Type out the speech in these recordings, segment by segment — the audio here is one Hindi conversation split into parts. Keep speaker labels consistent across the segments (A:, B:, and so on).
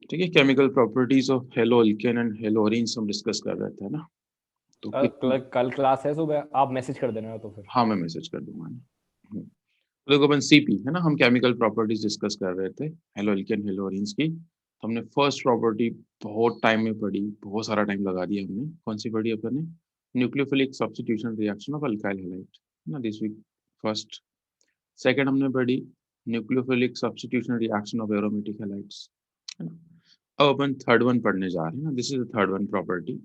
A: ठीक है, chemical properties of haloalkane and haloarenes हम डिस्कस कर रहे थे ना। तो
B: कल क्लास है सुबह, आप मैसेज कर देना तो फिर।
A: हाँ, मैं मैसेज कर दूंगा। तो देखो अपन सीपी है ना, हम केमिकल प्रॉपर्टीज डिस्कस कर रहे थे हेलो अल्केन हेलो अरेन्ज की। तो हमने फर्स्ट प्रॉपर्टी बहुत टाइम में पढ़ी, बहुत सारा टाइम लगा दिया हमने। कौन सी पढ़ी अपन ने? Nucleophilic substitution reaction of alkyl halide, है ना, दिस वीक फर्स्ट। सेकंड हमने पढ़ी nucleophilic substitution reaction of aromatic halides, है ना। अब अपन थर्ड वन पढ़ने जा रहे हैं ना, this is the third one property.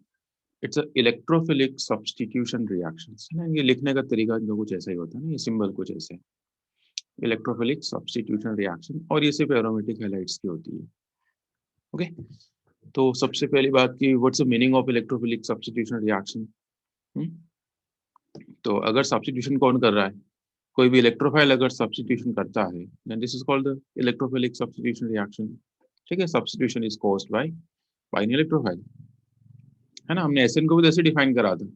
A: It's a electrophilic substitution reactions, है ना। ये लिखने का तरीका इनका कुछ ऐसा ही होता है ना, ये सिंबल कुछ ऐसे, इलेक्ट्रोफिलिक सब्स्टिट्यूशन रिएक्शन, और ये सिर्फ एरोमेटिक हैलाइड्स की होती है। ओके, तो सबसे पहली बात की what's the meaning of electrophilic substitution reaction. तो अगर सब्स्टिट्यूशन कौन कर रहा है, कोई भी इलेक्ट्रोफाइल अगर सब्स्टिट्यूशन करता है, then this is called the electrophilic substitution reaction. ठीक है, substitution is caused by an electrophile, है ना। हमने एसएन को भी ऐसे डिफाइन करा था,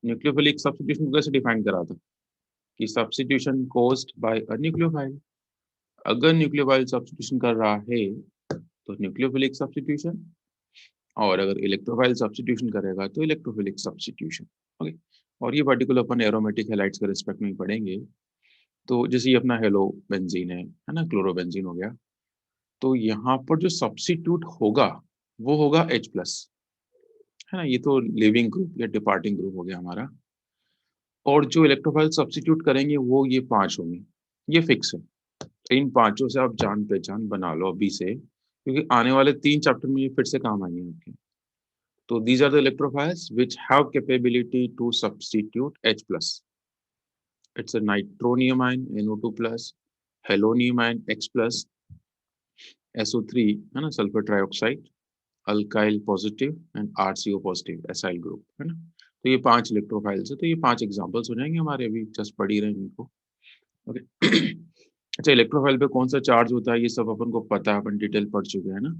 A: न्यूक्लियोफिलिक सब्स्टिट्यूशन को कैसे डिफाइन करा था कि substitution caused by a nucleophile. अगर न्यूक्लियोफाइल सब्स्टिट्यूशन कर रहा है तो न्यूक्लियोफिलिक सब्स्टिट्यूशन, और अगर इलेक्ट्रोफाइल सब्स्टिट्यूशन करेगा तो इलेक्ट्रोफिलिक सब्स्टिट्यूशन। ओके, और ये पर्टिकुलर अपन एरोमेटिक हैलाइड्स के रिस्पेक्ट में ही पढ़ेंगे। तो जैसे ये अपना हेलो बेंजीन है ना, क्लोरोबेंजीन हो गया। तो यहाँ पर जो सब्स्टिट्यूट होगा वो होगा H प्लस, है ना। ये तो लिविंग ग्रुप या डिपार्टिंग ग्रुप हो गया हमारा। और जो इलेक्ट्रोफाइल सब्स्टिट्यूट करेंगे वो ये 5 होंगे, ये फिक्स है। इन पांचों से आप जान पहचान बना लो अभी से, क्योंकि आने वाले 3 चैप्टर में ये फिर से काम आएंगे आपके। तो these are the electrophiles which have capability to substitute H plus. It's a nitronium ion NO2 plus, helonium ion X plus, SO3 है ना, sulphur trioxide, alkyl positive and RCO positive acyl group, है ना। तो ये 5 इलेक्ट्रोफाइल्स है। तो ये 5 एग्जांपल्स हो जाएंगे हमारे, अभी जस्ट पढ़ ही रहे हैं इनको। ओके। अच्छा, इलेक्ट्रोफाइल पे कौन सा चार्ज होता है ये सब अपन को पता है, अपन डिटेल पढ़ चुके हैं ना।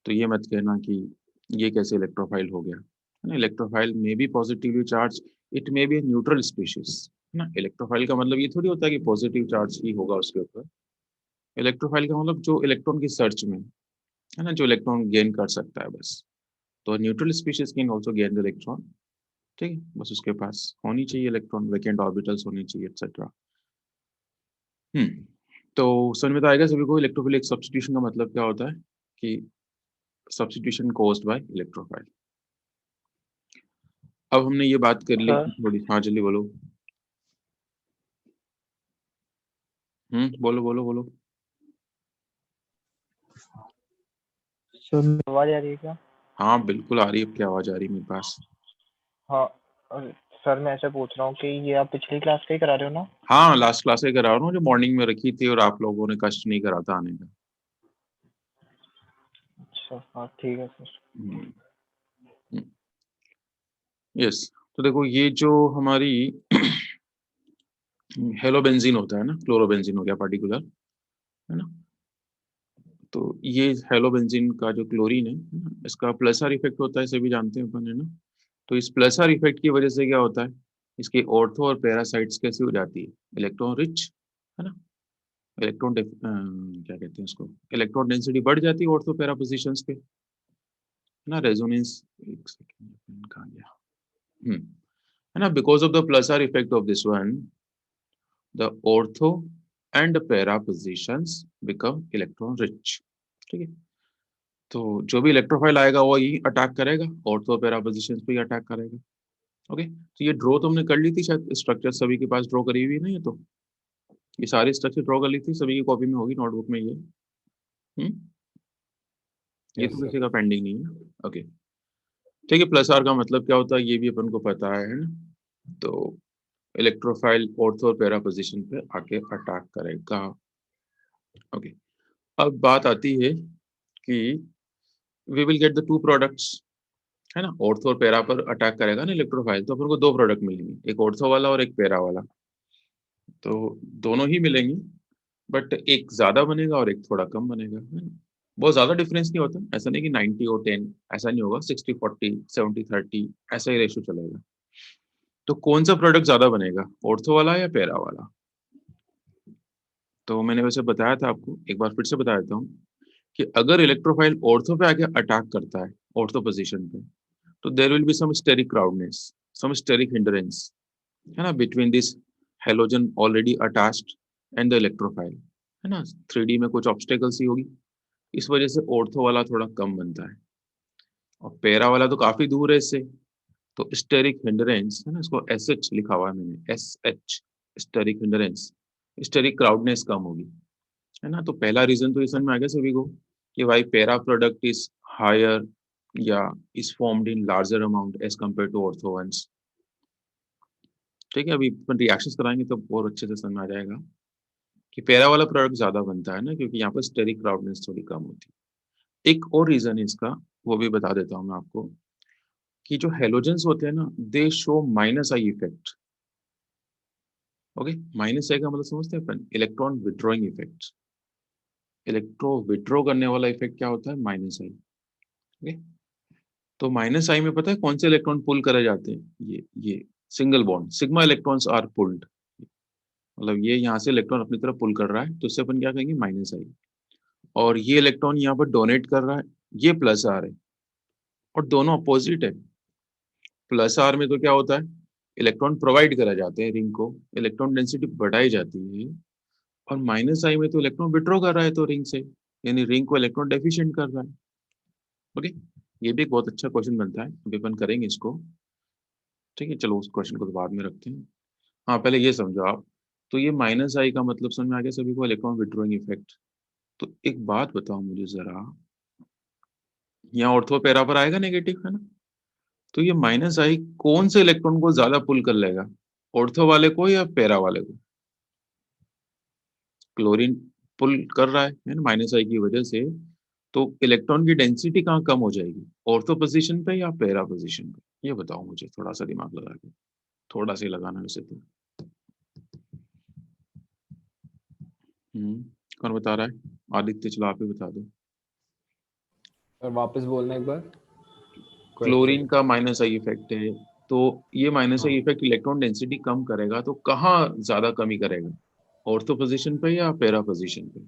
A: तो ये मत कहना कि ये कैसे इलेक्ट्रोफाइल हो गया, है ना। इलेक्ट्रोफाइल में B positively charge, it may be neutral species, है ना। इलेक्ट्रोफाइल का मतलब ये थोड़ी होता है कि पॉजिटिव चार्ज ही होगा उसके ऊपर। इलेक्ट्रोफाइल का मतलब जो इलेक्ट्रॉन की सर्च में, है ना, जो इलेक्ट्रॉन गेन कर सकता है बस। तो neutral species can also gain the electron. ठीक है, बस उसके पास होनी चाहिए इलेक्ट्रॉन, वैकेंट ऑर्बिटल्स होनी चाहिए, एक्सेट्रा। तो समझ में तो आएगा सभी को इलेक्ट्रोफिलिक सब्स्टिट्यूशन का मतलब क्या होता है, कि सब्स्टिट्यूशन कॉज्ड बाय इलेक्ट्रोफाइल। अब हमने ये बात कर ली
C: सर
A: थोड़ी, हाँ जल्दी बोलो। बोलो बोलो बोलो।
C: सर मेरी आवाज आ रही है क्या?
A: हाँ बिल्कुल आ रही है, आपकी आवाज आ रही है मेरे पास।
C: हाँ सर मैं ऐसे पूछ रहा हूँ कि ये आप पिछली क्लास का ही करा रहे हो ना?
A: हाँ, लास्ट क्लास में करा रहा हूँ, जो मॉर्निंग में रखी थी और आप लोगों ने कष्ट नहीं करा था आने का।
C: अच्छा हाँ ठीक है सर।
A: यस, तो देखो ये जो हमारी हेलोबेंजीन होता है ना, क्लोरोबेंजीन हो गया पार्टिकुलर, है ना। तो ये हेलोबेंजीन का जो क्लोरीन है ना, इसका प्लस आर इफेक्ट होता है, इसे भी जानते हैं अपन, है ना। तो इस प्लस आर इफेक्ट की वजह से क्या होता है, इसके ऑर्थो और पैरासाइट्स कैसी हो जाती है, इलेक्ट्रॉन रिच, है ना। क्या कहते हैं उसको, इलेक्ट्रॉन डेंसिटी बढ़ जाती है ऑर्थो पैरा पोजिशंस पे, है ना। रेजोनेंस, एक सेकंड कहाँ गया, है ना। Because of the plus R effect of this one, the ortho and para positions become electron rich. ठीक है, तो जो भी इलेक्ट्रोफाइल आएगा वो ही अटैक करेगा, ऑर्थो पैरा पोजिशंस पे ही अटैक करेगा। ओके, तो ये ड्रॉ तो हमने कर ली थी शायद, स्ट्रक्चर सभी के पास ड्रॉ करी हुई है ना, ये तो ये सारी स्ट्रक्चर ड्रॉ कर ली थी, सभी की कॉपी में होगी, नोटबुक में ये। हम्म ये
B: यस
A: तो
B: सर।
A: किसी का पेंडिंग नहीं है। ओके, ठीक है। प्लस आर का मतलब क्या होता है ये भी अपन को पता है ना। तो इलेक्ट्रोफाइल ऑर्थो और पैरा पोजिशन पे आके अटैक करेगा। ओके, अब बात आती है कि we will get the two products, है ना। ऑर्थो और पैरा पर अटैक करेगा ना इलेक्ट्रोफाइल, तो अपन को 2 प्रोडक्ट मिलेंगे, एक ऑर्थो वाला और एक पैरा वाला। तो दोनों ही मिलेंगे, बट एक ज्यादा बनेगा और एक थोड़ा कम बनेगा, है ना। बहुत ज्यादा डिफरेंस नहीं होता, ऐसा नहीं कि 90 और 10, ऐसा नहीं होगा, 60-40, 70-30 ऐसा ही रेशो चलेगा। तो कौन सा प्रोडक्ट ज्यादा बनेगा, ऑर्थो वाला या पैरा वाला? तो मैंने वैसे बताया था आपको, एक बार फिर से बता देता हूँ कि अगर इलेक्ट्रोफाइल ऑर्थो पे आके अटैक करता है, ऑर्थो पोजीशन पे, तो there will be some steric crowdness, some steric hindrance, है ना, between this halogen already attached and the electrophile, है ना, 3D में कुछ ऑब्स्टेकल्स ही होगी, इस वजह से ऑर्थो वाला थोड़ा कम बनता है और पैरा वाला तो काफी दूर है इससे, तो स्टेरिक हिंड्रेंस, है ना, इसको एसएच लिखा हुआ है मैंने, एसएच, स्टेरिक हिंड्रेंस, स्टेरिक क्राउडनेस कम होगी, है ना। तो पहला रीजन तो ये समझ में आ गया सभी को कि भाई पैरा प्रोडक्ट इज हायर या is formed in larger amount as compare to ortho ones. ठीक है, अभी अपन रिएक्शंस कराएंगे तो और अच्छे से समझ में आ जाएगा कि पैरा वाला प्रोडक्ट ज्यादा बनता है ना, क्योंकि यहाँ पर स्टेरिक क्राउडनेस थोड़ी कम होती है। एक और रीजन है इसका, वो भी बता देता हूँ मैं आपको, कि जो हेलोजेंस होते हैं ना, they show minus I effect. Okay, minus I का मतलब समझते हैं अपन, electron withdrawing effect. Electro withdraw करने वाला इफेक्ट क्या होता है, माइनस आई। ओके, तो माइनस आई में पता है कौन से इलेक्ट्रॉन पुल करे जाते हैं, ये single bond sigma electrons are pulled, मतलब ये यहाँ से इलेक्ट्रॉन अपनी तरफ पुल कर रहा है, तो इससे अपन क्या कहेंगे, माइनस आई। और ये इलेक्ट्रॉन यहाँ पर डोनेट कर रहा है, ये प्लस आर है, और दोनों अपोजिट है। प्लस आर में तो क्या होता है, इलेक्ट्रॉन प्रोवाइड करा जाते हैं रिंग को, इलेक्ट्रॉन डेंसिटी बढ़ाई जाती है, और माइनस आई में तो इलेक्ट्रॉन विड्रॉ कर रहा है तो रिंग से, यानी रिंग को इलेक्ट्रॉन डेफिशिएंट कर रहा है। ओके, ये भी एक बहुत अच्छा क्वेश्चन बनता है, अभी अपन करेंगे इसको। ठीक है, चलो उस क्वेश्चन को तो बाद में रखते हैं। हाँ, पहले ये समझो आप, तो ये माइनस आई का मतलब समझ में आ गया सभी को, इलेक्ट्रॉन विड्रॉइंग इफेक्ट। तो एक बात बताओ मुझे जरा, यहाँ ऑर्थो पैरा पर आएगा नेगेटिव, है ना, तो ये माइनस आई कौन से इलेक्ट्रॉन को ज्यादा पुल कर लेगा, ऑर्थो वाले को या पैरा वाले को? क्लोरीन पुल कर रहा है ना माइनस आई की वजह से, तो इलेक्ट्रॉन की डेंसिटी कहाँ कम हो जाएगी, ऑर्थो पोजीशन पे या पैरा पोजीशन पे? ये बताओ मुझे, थोड़ा सा दिमाग लगा के, थोड़ा सा ही लगाना वैसे तो। कौन बता रहा है, आदित्य, चलो आप ही बता दो।
B: और वापस बोलना एक बार
A: क्लोरीन
B: क्वेश्चन।
A: का माइनस आई इफेक्ट है, तो ये माइनस आई
B: हाँ,
A: इफेक्ट इलेक्ट्रॉन डेंसिटी कम करेगा, तो कहाँ ज्यादा कमी करेगा, ऑर्थो पोजीशन पे या पैरा पोजीशन पे?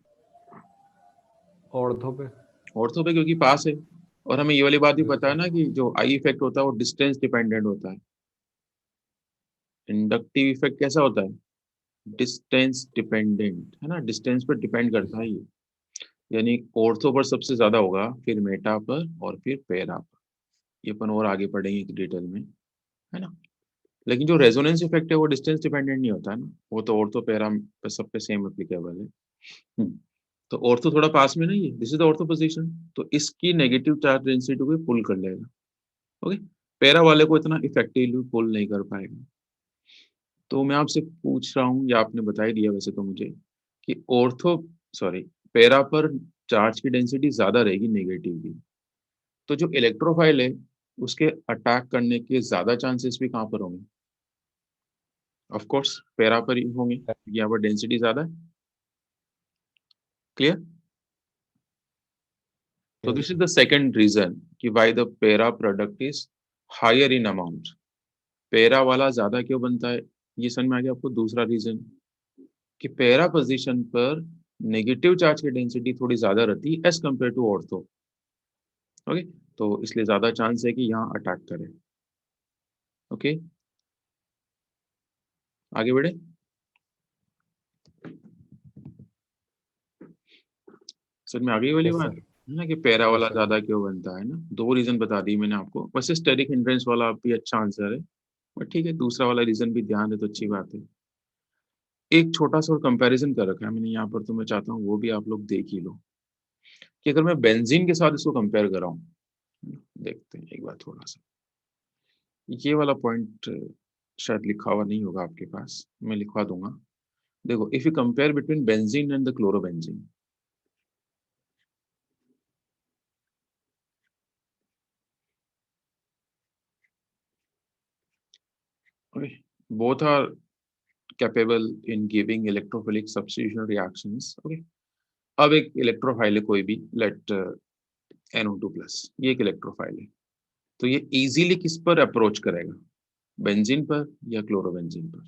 B: ऑर्थो पे।
A: ऑर्थो पे, क्योंकि पास है, और हमें ये वाली बात भी पता है ना कि जो आई इफेक्ट होता है वो डिस्टेंस डिपेंडेंट होता है। इंडक्टिव इफेक्ट कैसा होता है, डिस्टेंस डिपेंडेंट, है ना, डिस्टेंस पर डिपेंड करता है ये, यानी ऑर्थो पर सबसे ज्यादा होगा, फिर मेटा पर, और फिर पैरा पर। ये अपन और आगे पढ़ेंगे डिटेल में, है ना। लेकिन जो रेजोनेंस इफेक्ट है वो डिस्टेंस डिपेंडेंट नहीं होता है ना, वो तो ऑर्थो पैरा पे सब पे सेम एप्लीकेबल है। तो ऑर्थो थोड़ा पास में नहीं है, this is the ortho position, तो इसकी नेगेटिव चार्ज डेंसिटी को पुल कर लेगा। ओके, पैरा वाले को इतना इफेक्टिवली पुल नहीं कर पाएगा। तो मैं आपसे पूछ रहा हूँ, या आपने बता ही दिया वैसे तो मुझे, कि ऑर्थो, सॉरी, पैरा पर चार्ज की डेंसिटी ज्यादा रहेगी नेगेटिव की, तो जो इलेक्ट्रोफाइल है उसके अटैक करने के ज्यादा चांसेस भी कहाँ पर होंगे, ऑफ कोर्स पैरा पर ही होंगे, क्योंकि यहाँ पर डेंसिटी ज्यादा है। क्लियर? तो this is the second reason कि why the para product is higher in amount. Para वाला ज्यादा क्यों बनता है, ये समझ में आ गया आपको। दूसरा रीजन कि पैरा पोजीशन पर नेगेटिव चार्ज की डेंसिटी थोड़ी ज्यादा रहती है as compare to ortho. Okay, तो इसलिए ज्यादा चांस है कि यहाँ अटैक करे। ओके, आगे बढ़े। सर में आ गई वाली
B: यस
A: बात,
B: सर।
A: है ना, कि पैरा वाला
B: यस सर।
A: ज्यादा क्यों बनता है ना। दो रीजन बता दी मैंने आपको, वैसे स्टेरिक हिंड्रेंस वाला भी अच्छा आंसर है, बट ठीक है, दूसरा वाला रीजन भी ध्यान है तो अच्छी बात है। एक छोटा सा और कंपैरिजन कर रखा है मैंने यहाँ पर, तो मैं चाहता हूँ वो भी आप लोग देख ही लो, कि अगर मैं बेंजीन के साथ इसको कंपेयर कराऊं, देखते हैं एक बार थोड़ा सा। ये वाला पॉइंट शायद लिखा हुआ नहीं होगा आपके पास, मैं लिखवा दूंगा। देखो, if you compare between benzene and the chlorobenzene, okay, both are capable in giving electrophilic substitution reactions. Okay, अब एक इलेक्ट्रोफाइल है कोई भी, लेट NO2+, ये एक इलेक्ट्रोफाइल है, तो ये इजीली किस पर अप्रोच करेगा, बेंजीन पर या क्लोरोबेंजीन पर?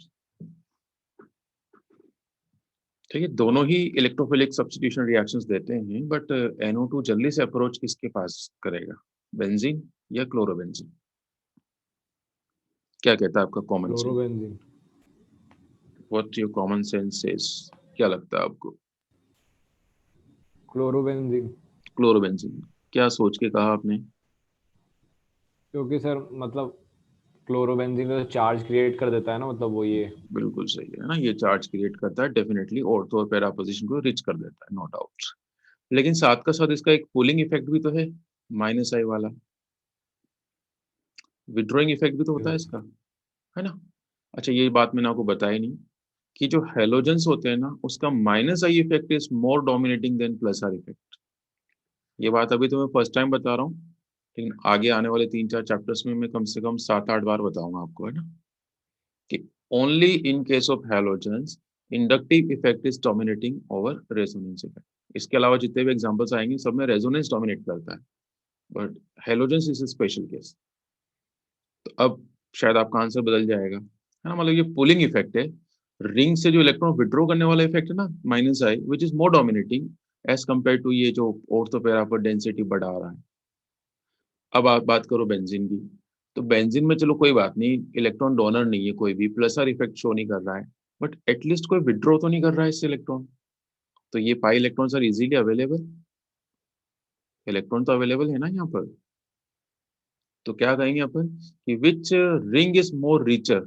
A: ठीक है, दोनों ही इलेक्ट्रोफिलिक सब्स्टिट्यूशन रिएक्शंस देते हैं, बट NO2 जल्दी से अप्रोच किसके पास करेगा, बेंजीन या क्लोरोबेंजीन? क्या कहता है आपका common sense?
B: Chlorobenzene.
A: What your common sense says? क्या लगता है आपको?
B: क्लोरोबेंजीन।
A: क्लोरोबेंजीन। क्या सोच के कहा आपने?
B: क्योंकि सर मतलब क्लोरोबेंजीन तो चार्ज क्रिएट कर देता है ना, मतलब वो ये।
A: बिल्कुल सही है ना, ये चार्ज क्रिएट करता है डेफिनेटली, ऑर्थो और पैरा पोजीशन को रिच कर देता है, नो डाउट। लेकिन साथ का साथ इसका एक पुलिंग इफेक्ट भी तो है, माइनस आई वाला। विड्रॉइंग इफेक्ट भी तो होता है इसका, है ना? अच्छा, ये बात मैंने आपको बताई नहीं कि जो हेलोजेंस होते हैं ना, उसका minus I effect is more dominating than plus R effect. ये बात अभी तो मैं फर्स्ट टाइम बता रहा हूँ, लेकिन आगे आने वाले 3-4 चैप्टर्स में मैं कम से कम 7-8 बार बताऊंगा आपको, है ना, कि only in case of halogens inductive effect is dominating over resonance effect. इसके अलावा जितने भी एग्जांपल्स आएंगे सब में रेजोनेंस डोमिनेट करता है, but halogens is a special case. तो अब शायद आपका आंसर बदल जाएगा, है ना, मतलब ये पुलिंग इफेक्ट है, रिंग से जो इलेक्ट्रॉन विड्रॉ करने वाला इफेक्ट है ना, minus I, which is more dominating as compare to ये जो ऑर्थो पैरा पर डेंसिटी बढ़ा रहा है। अब आप बात करो बेंजीन की, तो बेंजीन में चलो कोई बात नहीं, इलेक्ट्रॉन डोनर नहीं है कोई भी, प्लस आर इफेक्ट शो नहीं कर रहा है, बट एटलीस्ट कोई विड्रॉ तो नहीं कर रहा है इससे इलेक्ट्रॉन। तो ये pi electrons are easily available, electron तो अवेलेबल है ना यहाँ पर। तो क्या कहेंगे अपन कि which ring is more richer,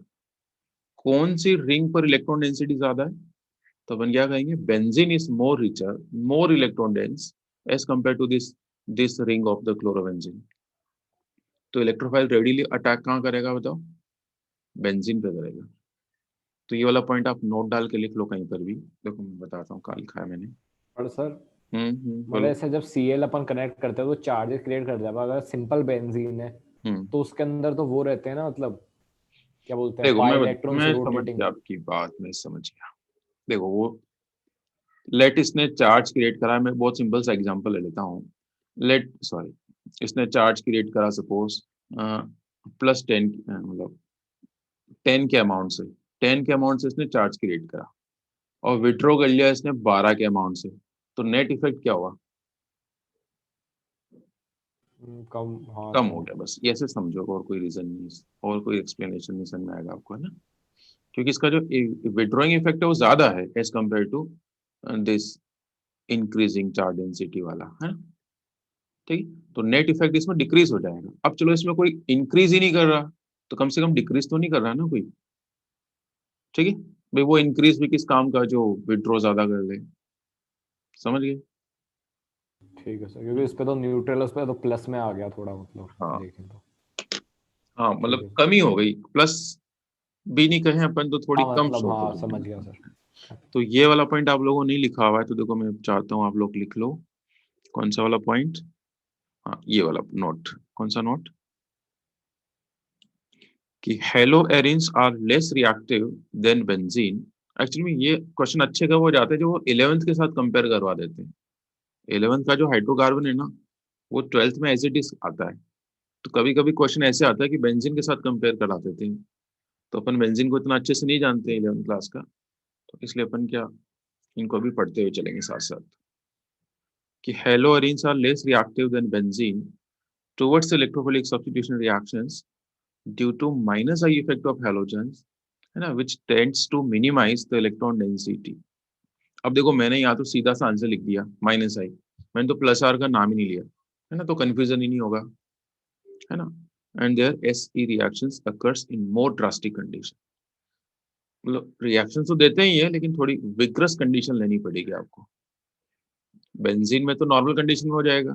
A: कौन सी रिंग पर इलेक्ट्रॉन डेंसिटी ज्यादा है? तो अपन क्या कहेंगे, benzene is more richer, more electron dense as compare to this this ring of the chlorobenzene. तो इलेक्ट्रोफाइल रेडिली अटैक कहाँ करेगा बताओ, बेंजीन पे करेगा। तो ये वाला पॉइंट आप नोट डाल के लिख लो कहीं पर भी, देखो मैं बताता हूँ, कल लिखा है मैंने।
B: पर सर मतलब
A: बोलो।
B: ऐसे जब Cl अपन कनेक्ट करते हैं तो चार्जेस क्रिएट करता है, पर अगर सिंपल बेंजीन है
A: हम्म
B: तो उसके अंदर तो वो रहते हैं ना, मतलब क्या बोलते हैं,
A: देखो
B: पाई इलेक्ट्रॉन्स
A: मैं समझ
B: रोटेटिंग।
A: गया आपकी बात, मैं समझ गया। देखो वो लेट इसने चार्ज क्रिएट करा, मैं बहुत सिंपल सा एग्जांपल ले लेता हूँ। लेट सॉरी, इसने चार्ज क्रिएट करा सपोज +10, मतलब 10 के अमाउंट से, 10 के अमाउंट से इसने चार्ज क्रिएट करा, और विड्रॉ कर लिया इसने 12 के अमाउंट से। तो नेट इफेक्ट क्या हुआ?
B: कम, हाँ
A: कम हो
B: सर।
A: गया, बस ये ऐसे समझो, और कोई रीजन नहीं, और कोई एक्सप्लेनेशन नहीं समझ में आएगा आपको, है ना, क्योंकि इसका जो विड्रॉइंग इफेक्ट है वो ज्यादा है as compare to this increasing charge density वाला, है ना। ठीक है, तो नेट इफेक्ट इसमें डिक्रीज हो जाएगा। अब चलो इसमें कोई इंक्रीज ही नहीं कर रहा, तो कम से कम डिक्रीज तो नहीं कर रहा ना कोई। ठीक है भाई, वो इंक्रीज भी किस काम का जो विड्रॉ ज्यादा कर ले, समझ गए?
B: ठीक है सर, क्योंकि इस पे तो न्यूट्रल, उस पे तो प्लस में आ गया थोड़ा, मतलब
A: हाँ
B: देखें तो।
A: हाँ,
B: ठीक
A: मतलब
B: है सर।
A: कमी हो गई, प्लस भी नहीं कहें अपन तो थोड़ी
B: हाँ
A: कम
B: मतलब,
A: शो हो
B: हाँ
A: गई
B: समझ गया
A: है।
B: सर।
A: तो ये वाला पॉइंट आप लोगों ने नहीं लिखा हुआ है, तो देखो मैं चाहता हूँ आप लोग लिख लो। कौन सा वाला पॉइंट? हाँ, ये वाला नोट। कौन सा नोट? कि halo arenes are less reactive than benzene. Actually में ये क्वेश्चन अच्छे कब हो जाते हैं, जो वो 11th के साथ कंपेयर करवा देते हैं। 11th का जो हाइड्रोकार्बन है ना, वो 12th में एज इट इज आता है। तो कभी कभी क्वेश्चन ऐसे आता है कि बेंजीन के साथ कंपेयर करा देते हैं, तो अपन बेंजीन को इतना अच्छे से नहीं जानते 11th क्लास का, तो इसलिए अपन क्या, इनको भी पढ़ते हुए चलेंगे साथ साथ। कि halo arenes are less reactive than benzene towards electrophilic substitution reactions due to minus I effect of halogens, है ना, which tends to minimize the electron density। अब देखो मैंने यहाँ तो सीधा सा आंसर लिख दिया माइनस आई, मैंने तो प्लस आर का नाम ही नहीं लिया, है ना, तो कंफ्यूजन ही नहीं होगा, है ना। And there SE reactions occurs in more drastic condition, मतलब रिएक्शन तो देते ही है, लेकिन थोड़ी विग्रस कंडीशन लेनी पड़ेगी आपको। बेंजीन में तो नॉर्मल कंडीशन में हो जाएगा,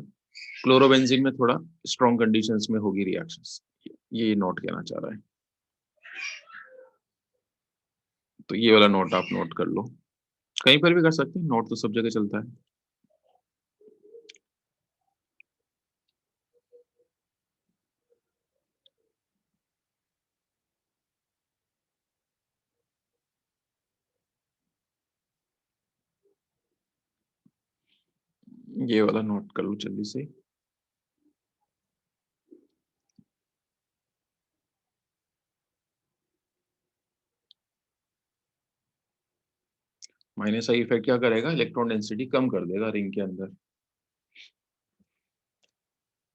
A: क्लोरोबेंजीन में थोड़ा स्ट्रॉन्ग कंडीशंस में होगी रिएक्शंस, ये नोट कहना चाह रहा है। तो ये वाला नोट आप नोट कर लो, कहीं पर भी कर सकते हैं, नोट तो सब जगह चलता है। ये वाला नोट कर लो जल्दी से। माइनस आई इफेक्ट क्या करेगा, इलेक्ट्रॉन डेंसिटी कम कर देगा रिंग के अंदर।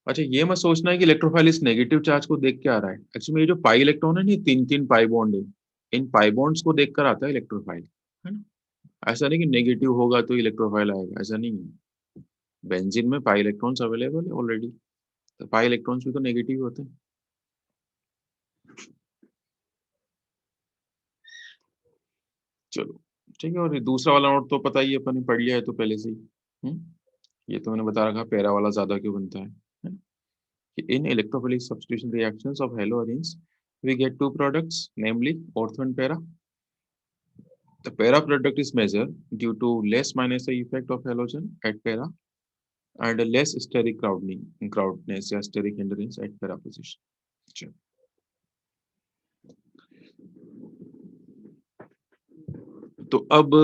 A: अच्छा ये मत सोचना है कि इलेक्ट्रोफाइल इस नेगेटिव चार्ज को देख के आ रहा है, एक्चुअली ये जो पाई इलेक्ट्रॉन है, नहीं तीन तीन पाई बॉन्ड है, इन पाई बॉन्ड्स को देखकर आता है इलेक्ट्रोफाइल, है ना। ऐसा नहीं कि नेगेटिव होगा तो इलेक्ट्रोफाइल आएगा, ऐसा नहीं है। बेंजीन में पाई इलेक्ट्रॉन्स अवेलेबल है ऑलरेडी, तो पाई इलेक्ट्रॉन्स भी तो नेगेटिव होते हैं। चलो ठीक है, और ये दूसरा वाला नोट तो पता ही है, अपन ने पढ़ लिया है तो पहले से ही। ये तो मैंने बता रखा पैरा वाला ज्यादा क्यों बनता है ना? कि in electrophilic substitution reactions of halogens we get two products, namely ortho and para. The para product is measured due to less minus A effect of halogen at para and a less steric crowdness या steric hindrance at para position. चलो। तो अब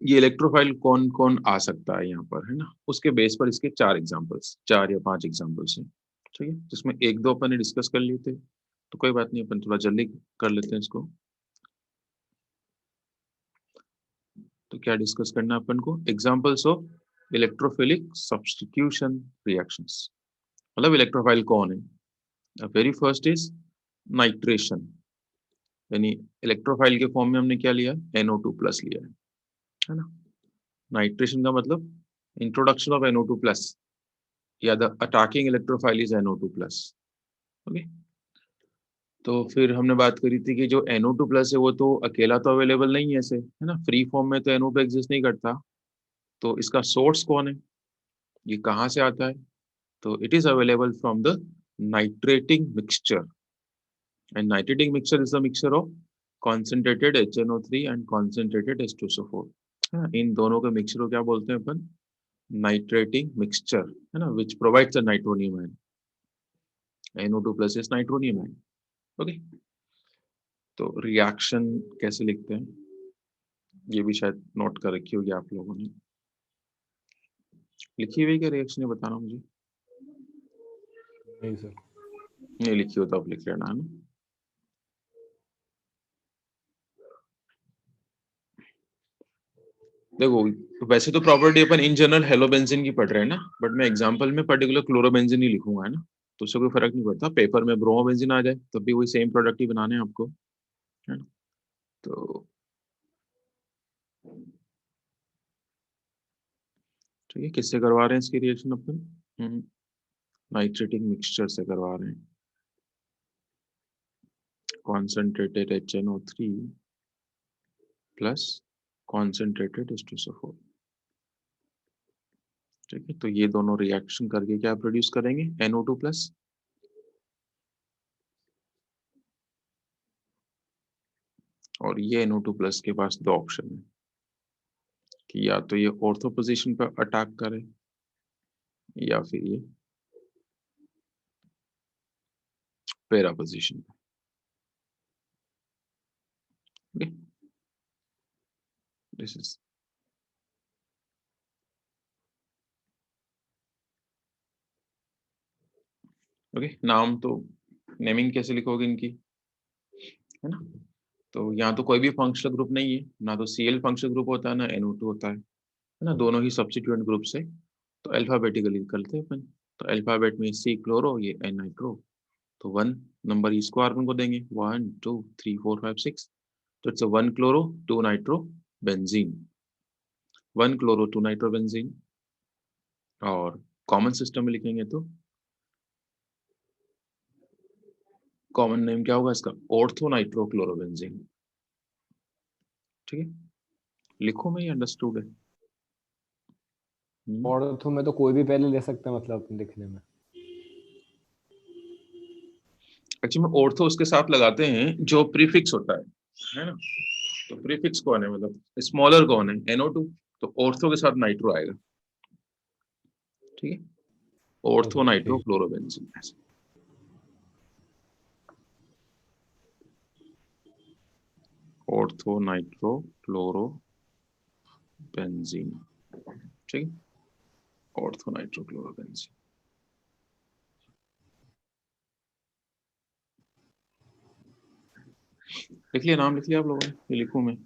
A: ये इलेक्ट्रोफाइल कौन कौन आ सकता है यहाँ पर, है ना, उसके बेस पर इसके चार एग्जांपल्स, 4 या 5 एग्जांपल्स हैं, ठीक है, जिसमें एक दो अपन ने डिस्कस कर लिए थे, तो कोई बात नहीं, अपन थोड़ा जल्दी कर लेते हैं इसको। तो क्या डिस्कस करना है अपन को, examples of electrophilic substitution reactions, मतलब इलेक्ट्रोफाइल कौन है। वेरी फर्स्ट इज नाइट्रेशन, यानी इलेक्ट्रोफाइल के फॉर्म में हमने क्या लिया, NO2 प्लस लिया है ना। नाइट्रेशन का मतलब इंट्रोडक्शन ऑफ NO2 प्लस, या the attacking electrophile is NO2 plus. Okay, तो फिर हमने बात करी थी कि जो NO2 प्लस है वो तो अकेला तो अवेलेबल नहीं है ऐसे, है ना, फ्री फॉर्म में तो NO पे एग्जिस्ट नहीं करता, तो इसका सोर्स कौन है, ये कहाँ से आता है, तो it is available from the nitrating mixture, and nitrating mixture is the mixture of concentrated HNO3 and concentrated H2SO4, है ना, इन दोनों के मिक्सचर को क्या बोलते हैं अपन, नाइट्रेटिंग मिक्सचर, है ना, which provides the nitronium ion, NO2 plus is nitronium ion। Okay, तो रिएक्शन कैसे लिखते हैं, ये भी शायद नोट कर रखी होगी आप लोगों ने, लिखी हुई क्या रिएक्शन है, बताना मुझे,
B: नहीं सर।
A: नहीं लिखी हो तो आप लिख लेना, है ना। देखो वैसे तो प्रॉपर्टी अपन इन जनरल हेलोबेंजीन की पढ़ रहे हैं ना, बट मैं एग्जांपल में पर्टिकुलर क्लोरोबेंजीन ही लिखूंगा, है ना, तो उससे कोई फर्क नहीं पड़ता, पेपर में ब्रोमोबेंजीन आ जाए तब भी वही सेम प्रोडक्ट ही बनाने हैं आपको, है ना। तो ठीक है, किससे करवा रहे हैं इसकी रिएक्शन अपन, नाइट्रेटिक मिक्सचर से करवा रहे हैं, concentrated HNO3 plus concentrated H2SO4, ठीक है, तो ये दोनों रिएक्शन करके क्या प्रोड्यूस करेंगे, NO2 प्लस, और ये NO2 प्लस के पास दो ऑप्शन है कि या तो ये ऑर्थो पोजीशन पर अटैक करे या फिर ये पैरा पोजीशन पे। दिस इज ओके, नाम तो नेमिंग कैसे लिखोगे इनकी, है ना, तो यहाँ तो कोई भी फंक्शनल ग्रुप नहीं है ना, तो Cl फंक्शनल ग्रुप होता है ना NO2 होता है ना, दोनों ही सब्स्टिट्यूएंट ग्रुप से, तो अल्फाबेटिकली करते हैं अपन, तो अल्फाबेट में C क्लोरो, ये N नाइट्रो, तो 1 नंबर इसको कार्बन को देंगे, 1 2 3 4 5 6, तो it's 1 chloro 2 nitro benzene, 1 chloro 2 nitro benzene, और कॉमन सिस्टम में लिखेंगे तो कॉमन नेम क्या होगा इसका, ऑर्थो नाइट्रो क्लोरोबेंजीन, ठीक है, लिखो में ही अंडरस्टूड है।
B: ऑर्थो में तो कोई भी पहले ले सकते हैं मतलब लिखने में।
A: एक्चुअली में ऑर्थो उसके साथ लगाते हैं जो प्रीफिक्स होता है ना, तो प्रीफिक्स कौन है, मतलब स्मॉलर कौन है, NO2, तो ऑर्थो के साथ नाइट्रो आएगा, ठीक है, ऑर्थो नाइट्रो
B: ठीक।
A: Chlorobenzene, ortho nitro chloro benzene, ठीक है, ऑर्थो नाइट्रो क्लोरो बेंजीन। लिख लिया, नाम लिख लिया आप लोगों ने, ये लिखूं मैं,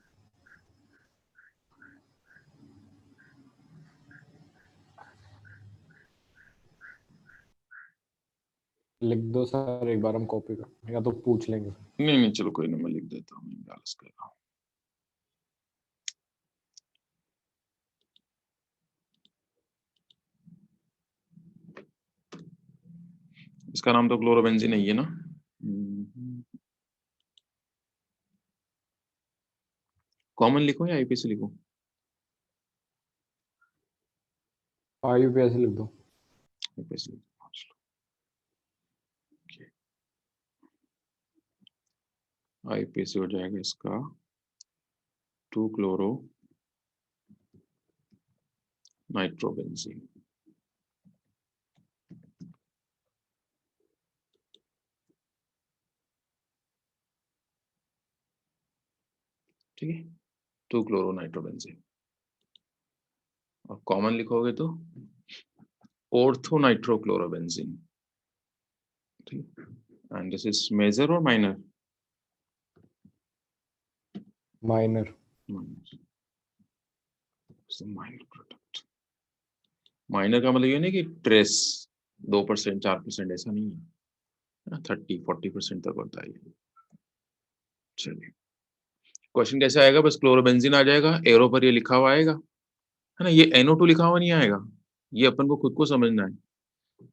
B: लिख दो सर, एक बार हम कॉपी कर या तो पूछ लेंगे।
A: नहीं नहीं चलो कोई ना, मैं लिख देता हूँ, मैं आलस कर रहा हूँ। इसका नाम तो क्लोरोबेंजीन नहीं है ना। कॉमन लिखो या आईपीसी लिखो?
B: IUPAC लिख दो।
A: आईपीसी लिखो, चलो। आईपीसी हो जाएगा इसका 2 क्लोरो नाइट्रोबेंजीन। ठीक है, 2 क्लोरो नाइट्रोबेंजीन। और कॉमन लिखोगे तो ऑर्थो नाइट्रोक्लोरोबेंजीन। ठीक, एंड दिस इज मेजर और minor?
B: Minor.
A: Minor product. Minor का मतलब ये नहीं कि ट्रेस 2% 4% ऐसा नहीं है, 30-40% तक होता है ये। चलिए, क्वेश्चन कैसे आएगा? बस क्लोरोबेंजीन आ जाएगा, एरो पर ये लिखा हुआ आएगा, है ना। ये NO2 लिखा हुआ नहीं आएगा, ये अपन को खुद को समझना है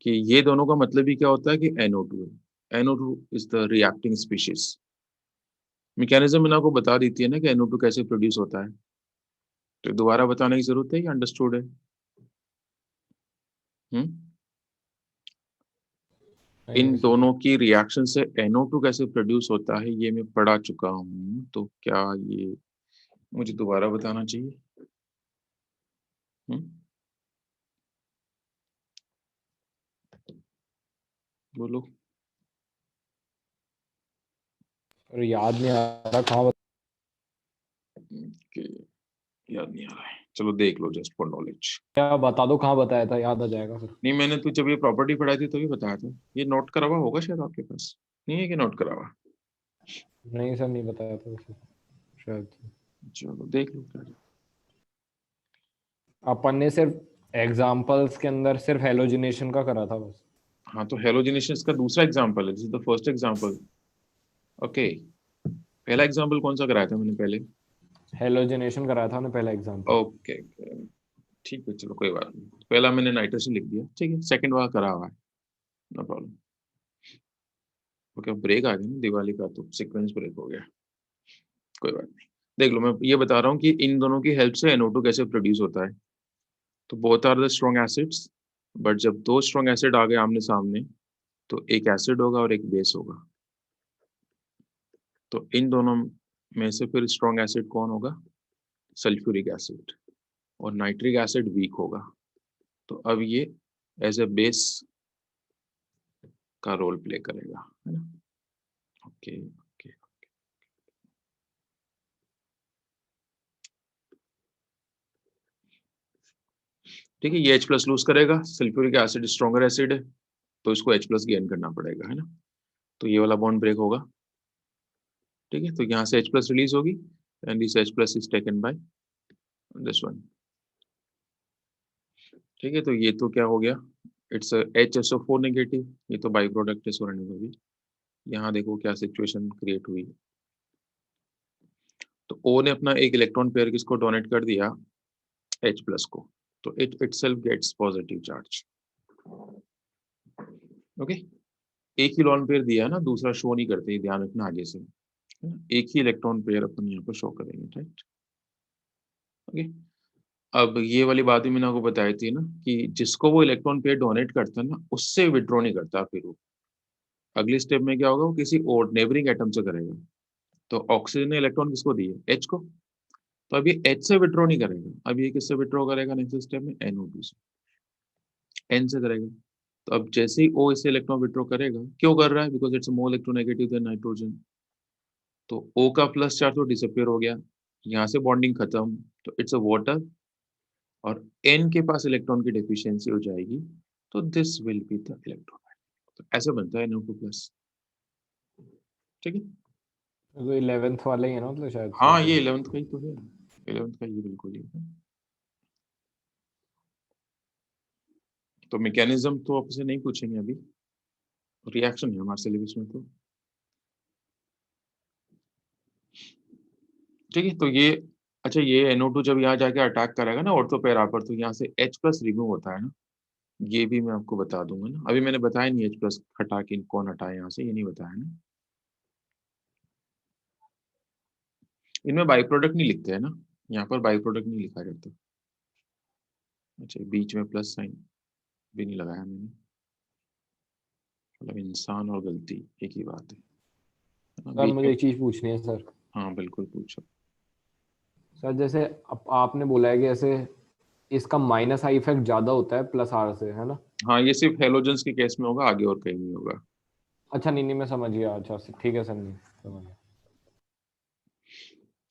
A: कि ये दोनों का मतलब ही क्या होता है कि NO2 है। NO2 is the reacting species. Mechanism मैंने आपको बता दी थी ना कि NO2 कैसे प्रोड्यूस होता है, तो दोबारा बताने की जरूरत है, ये अंडरस्टूड है। इन दोनों की रिएक्शन से NO2 कैसे प्रोड्यूस होता है ये मैं पढ़ा चुका हूं, तो क्या ये मुझे दोबारा बताना चाहिए? बोलो।
B: और याद नहीं आ रहा कहाँ
A: कि याद नहीं आ रहा है, चलो देख लो जस्ट फॉर नॉलेज।
B: क्या, बता दो कहाँ बताया था, याद आ जाएगा फिर।
A: नहीं, मैंने तो जब ये प्रॉपर्टी पढ़ाई थी तो भी बताया था। ये नोट करा हुआ होगा शायद आपके पास, नहीं है कि नोट करा हुआ?
B: नहीं सर, नहीं बताया था वैसे शायद।
A: चलो देख लो क्या है।
B: अपन ने सिर्फ एग्जाम्पल्स के अंदर सिर्फ हेलोजिनेशन का करा था बस।
A: हाँ, तो हेलोजिनेशन का दूसरा एग्जाम्पल है, this is the first example. Okay, पहला एग्जाम्पल कौन सा कराया था मैंने पहले?
B: हेलोजिनेशन कराया था हमने पहला एग्जाम्पल।
A: ओके, ठीक है, चलो कोई बात नहीं। पहला मैंने नाइट्रोजन लिख दिया, ठीक है। सेकंड वाला करा हुआ है, नो प्रॉब्लम। ओके, ब्रेक आ गया ना दिवाली का, तो सीक्वेंस ब्रेक हो गया, कोई बात नहीं। देख लो, मैं ये बता रहा हूँ कि इन दोनों की हेल्प से NO2 कैसे प्रोड्यूस होता है। तो both are the strong acids, but जब दो स्ट्रॉन्ग एसिड आ गए आमने सामने, तो एक एसिड होगा और एक बेस होगा। तो इन दोनों में से फिर स्ट्रॉन्ग एसिड कौन होगा? Sulphuric acid. और नाइट्रिक एसिड वीक होगा। तो अब ये एज ए बेस का रोल प्ले करेगा, है ना। ओके ओके, ठीक है। ये H+ लूज करेगा, सल्फ्यूरिक एसिड स्ट्रॉन्गर एसिड है, तो इसको H+ गेन करना पड़ेगा, है ना। तो ये वाला बॉन्ड ब्रेक होगा, ठीक है। तो यहाँ से H+ रिलीज होगी, and this H+ is taken by this one, ठीक है। तो ये तो क्या हो गया, इट्स HSO4 नेगेटिव, ये तो बाई प्रोडक्ट है सोरेनिक का भी। यहाँ देखो क्या सिचुएशन क्रिएट हुई। तो O ने अपना एक इलेक्ट्रॉन पेयर किसको डोनेट कर दिया? H+ को, तो it itself gets positive charge. Okay, एक ही लॉन पेयर दिया है ना, दूसरा शो नहीं करते, ध्यान रखना आगे से, है ना? एक ही इलेक्ट्रॉन पेयर अपन यहाँ पर शो करेंगे, राइट। ओके, अब ये वाली बात भी मैंने आपको बताई थी ना कि जिसको वो इलेक्ट्रॉन पेयर डोनेट करता है ना, उससे विड्रॉ नहीं करता, फिर वो अगली स्टेप में क्या होगा, वो किसी और नेबरिंग एटम से करेगा। तो ऑक्सीजन ने इलेक्ट्रॉन किसको दिए? H को। तो अब ये H से विड्रॉ नहीं करेगा, अब ये किससे विड्रॉ करेगा नेक्स्ट स्टेप में? NO2 से, N से करेगा। तो अब जैसे ही O इससे इलेक्ट्रॉन विड्रॉ करेगा, क्यों कर रहा है? Because it's more electronegative than nitrogen. तो O का प्लस चार्ज तो डिसअपियर हो गया, यहाँ से बॉन्डिंग खत्म, तो इट्स अ वाटर। और N के पास इलेक्ट्रॉन की डेफिशिएंसी हो जाएगी, तो this will be the electron. तो ऐसे बनता है NO2 प्लस, ठीक है।
B: तो 11th वाला ही है ना, मतलब शायद से
A: हाँ,
B: तो।
A: ये 11th का ही तो है, 11th का ये बिल्कुल ही है। तो मैकेनिज्म तो आपसे नहीं पूछेंगे अभी, रिएक्शन है हमारे सिलेबस में। तो ठीक है, तो ये अच्छा, ये NO2 जब यहाँ जाके अटैक करेगा ना ऑर्थो पैरा पर, तो यहाँ से H+ रिमूव होता है ना, ये भी मैं आपको बता दूंगा ना। अभी मैंने बताया नहीं H+ हटा के कौन हटाए यहाँ से, ये नहीं बताया ना। इनमें बाई प्रोडक्ट नहीं लिखते हैं ना, यहाँ पर बाई प्रोडक्ट नहीं लिखा जाता। अच्छा, बीच में प्लस साइन भी नहीं लगाया मैंने, मतलब इंसान और गलती एक ही बात है ना,
B: सर
A: बीच
B: मुझे
A: में।
B: एक चीज पूछनी है सर।
A: हाँ बिल्कुल पूछो।
B: सर जैसे आपने बोला है कि ऐसे इसका माइनस आई इफेक्ट ज्यादा होता है प्लस आर से, है ना?
A: हाँ, ये सिर्फ हेलोजेंस के केस में होगा, आगे और कहीं नहीं होगा।
B: अच्छा नहीं नहीं, मैं समझ गया। अच्छा ठीक है सर, नहीं समझ गया।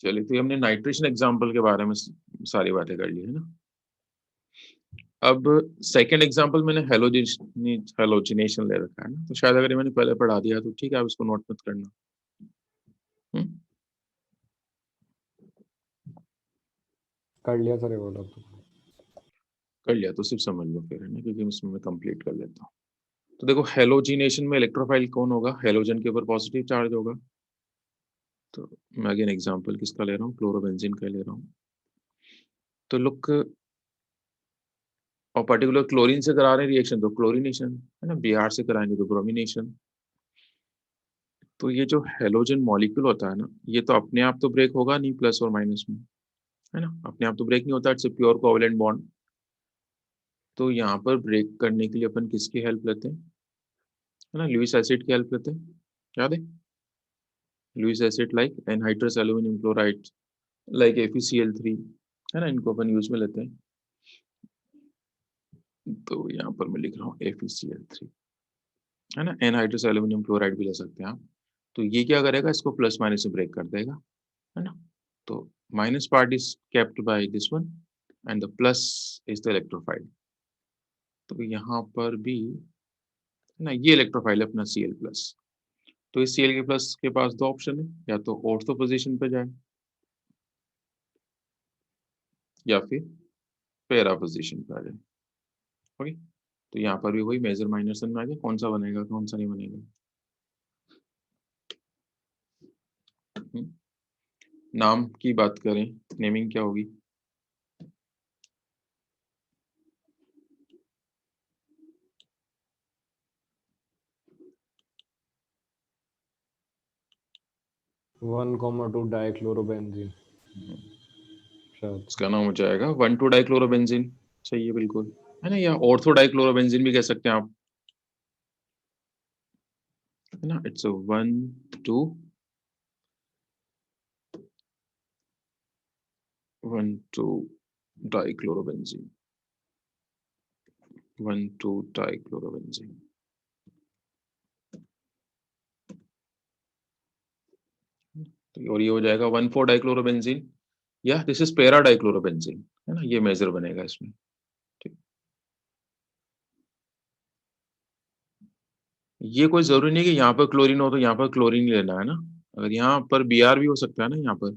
A: चलिए, तो ये हमने नाइट्रेशन एग्जाम्पल के बारे में सारी बातें कर ली है ना। अब सेकंड एग्जांपल मैंने हेलोजिनेशन ले रखा है ना, तो शायद अगर ये मैंने पहले पढ़ा दिया तो ठीक है, आप इसको नोट मत करना। हम्म?
B: कर लिया सर ये वाला तो।
A: कर लिया तो सिर्फ समझ लो फिर, है ना, क्योंकि इसमें मैं कंप्लीट कर लेता हूँ। तो देखो, हेलोजिनेशन में इलेक्ट्रोफाइल कौन होगा? हेलोजन के ऊपर पॉजिटिव चार्ज होगा। तो मैं अगेन एग्जांपल किसका ले रहा हूँ? क्लोरोबेंजीन का ले रहा हूँ। तो लुक, और पर्टिकुलर क्लोरीन से करा रहे हैं रिएक्शन, तो क्लोरीनेशन है ना, Br से कराएंगे तो ब्रोमिनेशन। तो ये जो हेलोजन मॉलिक्यूल होता है ना, ये तो अपने आप तो ब्रेक होगा नहीं प्लस और माइनस में, है ना, अपने आप तो ब्रेक नहीं होता, it's a pure covalent bond. तो यहाँ पर ब्रेक करने के लिए अपन किसकी हेल्प लेते हैं? है ना, लुईस एसिड की हेल्प लेते हैं, याद है? Lewis acid like anhydrous aluminium chloride, like FeCl3, है ना, इनको अपन यूज में लेते हैं। तो यहाँ पर मैं लिख रहा हूँ FeCl3, है ना, एनहाइड्रस एल्यूमिनियम क्लोराइड भी ले सकते हैं आप। तो ये क्या करेगा? इसको प्लस माइनस से ब्रेक कर देगा, है ना। तो minus part is kept by this one and the plus is the electrophile. तो यहाँ पर भी, है ना, ये इलेक्ट्रोफाइल है अपना Cl+। तो इस Cl के प्लस के पास दो ऑप्शन है, या तो ऑर्थो पोजीशन पे जाए या फिर पैरा पोजीशन पे आ जाए। ओके, तो यहाँ पर भी वही मेजर माइनर सन में आ गया, कौन सा बनेगा कौन सा नहीं बनेगा। हम्म, नाम की बात करें, नेमिंग क्या होगी?
B: वन कॉमा टू डाइक्लोरोबेंजीन
A: हम्म,
B: शायद।
A: इसका नाम हो जाएगा 1,2 डाइक्लोरोबेंजीन। सही है बिल्कुल, है ना, या ऑर्थो डाइक्लोरोबेंजीन भी कह सकते हैं आप, है ना, इट्स 1,2 डाइक्लोरोबेंजीन, 1,2 डाइक्लोरोबेंजीन। तो और ये हो जाएगा 1,4 डाइक्लोरोबेंजीन, या दिस इज पैरा डाइक्लोरोबेंजीन, है ना, ये मेजर बनेगा इसमें। ठीक, ये कोई जरूरी नहीं कि यहाँ पर क्लोरीन हो तो यहाँ पर क्लोरीन ही लेना है ना, अगर यहाँ पर Br भी हो सकता है ना, यहाँ पर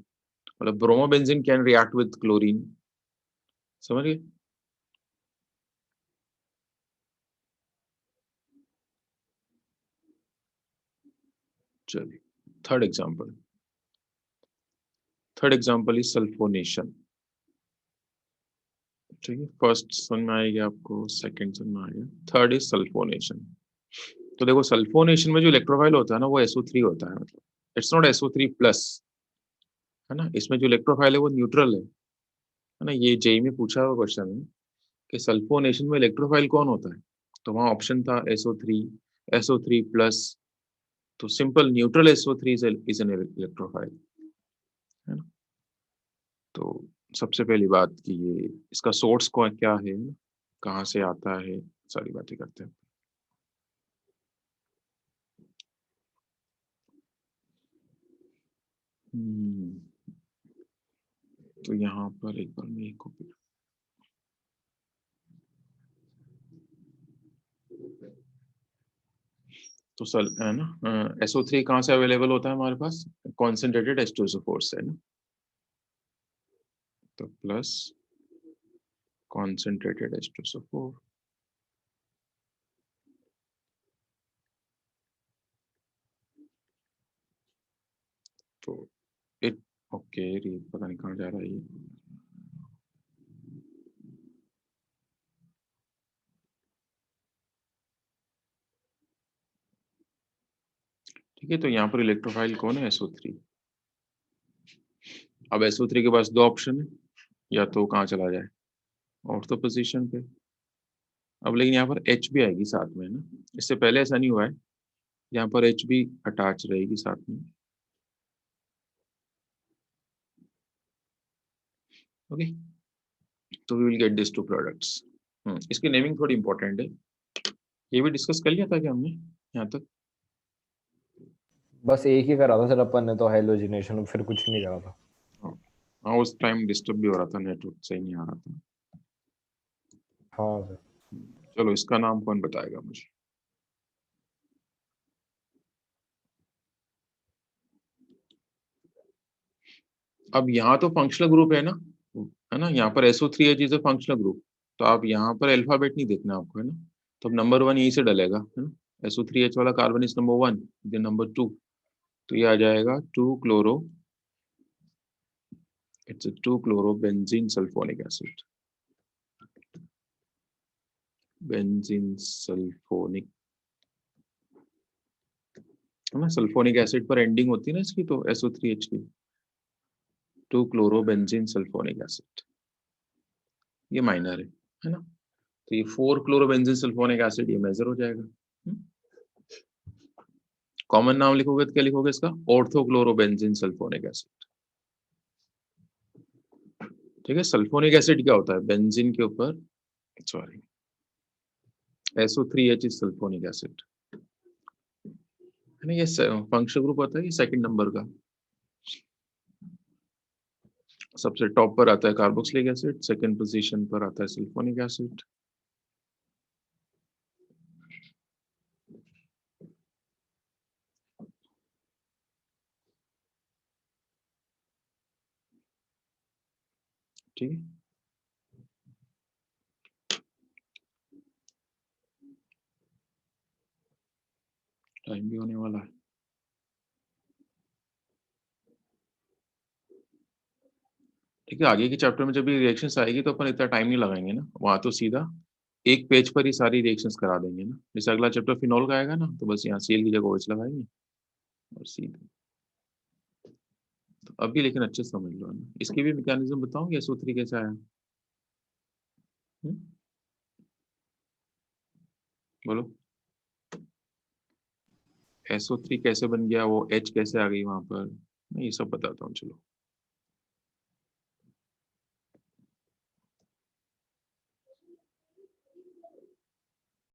A: मतलब bromobenzene can react with chlorine, समझ गए? चलिए, third example, third example is sulphonation. ठीक है, फर्स्ट समझ में आएगी आपको, सेकंड समझ में आ गया, थर्ड इज सल्फोनेशन। तो देखो, सल्फोनेशन में जो इलेक्ट्रोफाइल होता है ना, वो SO3 होता है, मतलब इट्स नॉट SO3+, है ना, इसमें जो इलेक्ट्रोफाइल है वो न्यूट्रल है ना। ये जेई में पूछा हुआ क्वेश्चन है कि सल्फोनेशन में इलेक्ट्रोफाइल कौन होता है, तो वहां ऑप्शन था SO3, SO3+। तो simple neutral SO3 is an electrophile, है ना। तो सबसे पहली बात कि ये इसका सोर्स को क्या है, कहाँ से आता है, सारी बातें करते हैं। हम्म, तो यहाँ पर एक बार मैं कॉपी, तो सल है ना, SO3 कहाँ से अवेलेबल होता है हमारे पास? कॉन्सेंट्रेटेड H2SO4 से, है ना। तो प्लस कॉन्सेंट्रेटेड H2SO4, तो इट ओके पता नहीं कहाँ जा रहा है ये। ठीक है, तो यहाँ पर इलेक्ट्रोफाइल कौन है? SO3। अब SO3 के पास दो ऑप्शन है, या तो कहाँ चला जाए, ऑर्थो पोजीशन पे। अब लेकिन यहाँ पर H भी आएगी साथ में, है ना। इससे पहले ऐसा नहीं हुआ है, यहाँ पर H भी अटैच रहेगी साथ में। ओके, तो we will get this two products. इसकी नेमिंग थोड़ी इंपॉर्टेंट है, ये भी डिस्कस कर लिया था क्या हमने यहाँ तक?
B: बस एक ही करा था सर अपन ने तो, हेलोजिनेशन, फिर कुछ नहीं करा था।
A: हाँ, उस टाइम डिस्टर्ब भी हो रहा था, नेटवर्क सही नहीं आ रहा था।
B: हाँ सर।
A: चलो, इसका नाम कौन बताएगा मुझे? अब यहाँ तो फंक्शनल ग्रुप है ना, यहाँ पर SO3H is a functional group, तो आप यहाँ पर अल्फाबेट नहीं देखना आपको, है ना। तो अब नंबर 1 यहीं से डलेगा, है ना। SO3H वाला carbon is number 1, then number 2, तो ये आ जाएगा 2 chloro, it's 2 chloro benzene sulphonic acid, benzene sulphonic, है ना। सल्फोनिक एसिड पर एंडिंग होती है ना इसकी, तो SO3H की 2 क्लोरो बेंजीन सल्फोनिक एसिड, ये माइनर है ना। तो ये 4 क्लोरोबेंजीन सल्फोनिक एसिड, ये मेजर हो जाएगा। कॉमन नाम लिखोगे तो क्या लिखोगे इसका? ऑर्थोक्लोरोबेंजीन सल्फोनिक एसिड। ठीक है, सल्फोनिक एसिड क्या होता है? बेंजीन के ऊपर, sorry, SO3H is sulphonic acid, है ना। ये फंक्शनल ग्रुप होता है, ये सेकंड नंबर का। सबसे टॉप पर आता है कार्बोक्सिलिक एसिड, सेकंड पोजीशन पर आता है सल्फोनिक एसिड। ठीक है, टाइम भी होने वाला है। ठीक है, आगे के चैप्टर में जब ये रिएक्शंस आएगी तो अपन इतना टाइम नहीं लगाएंगे ना, वहां तो सीधा एक पेज पर ही सारी रिएक्शंस करा देंगे ना। जैसे अगला चैप्टर फिनॉल का आएगा ना, तो बस यहाँ सीएल की जगह OH लगाएंगे और सीधे। तो अभी लेकिन अच्छे से समझ लो ना, इसकी भी मैकेनिज्म बताऊंगी SO3 कैसे आया। हम्म? बोलो, SO3 कैसे बन गया, वो H कैसे आ गई वहां पर, मैं ये सब बताता हूँ, चलो।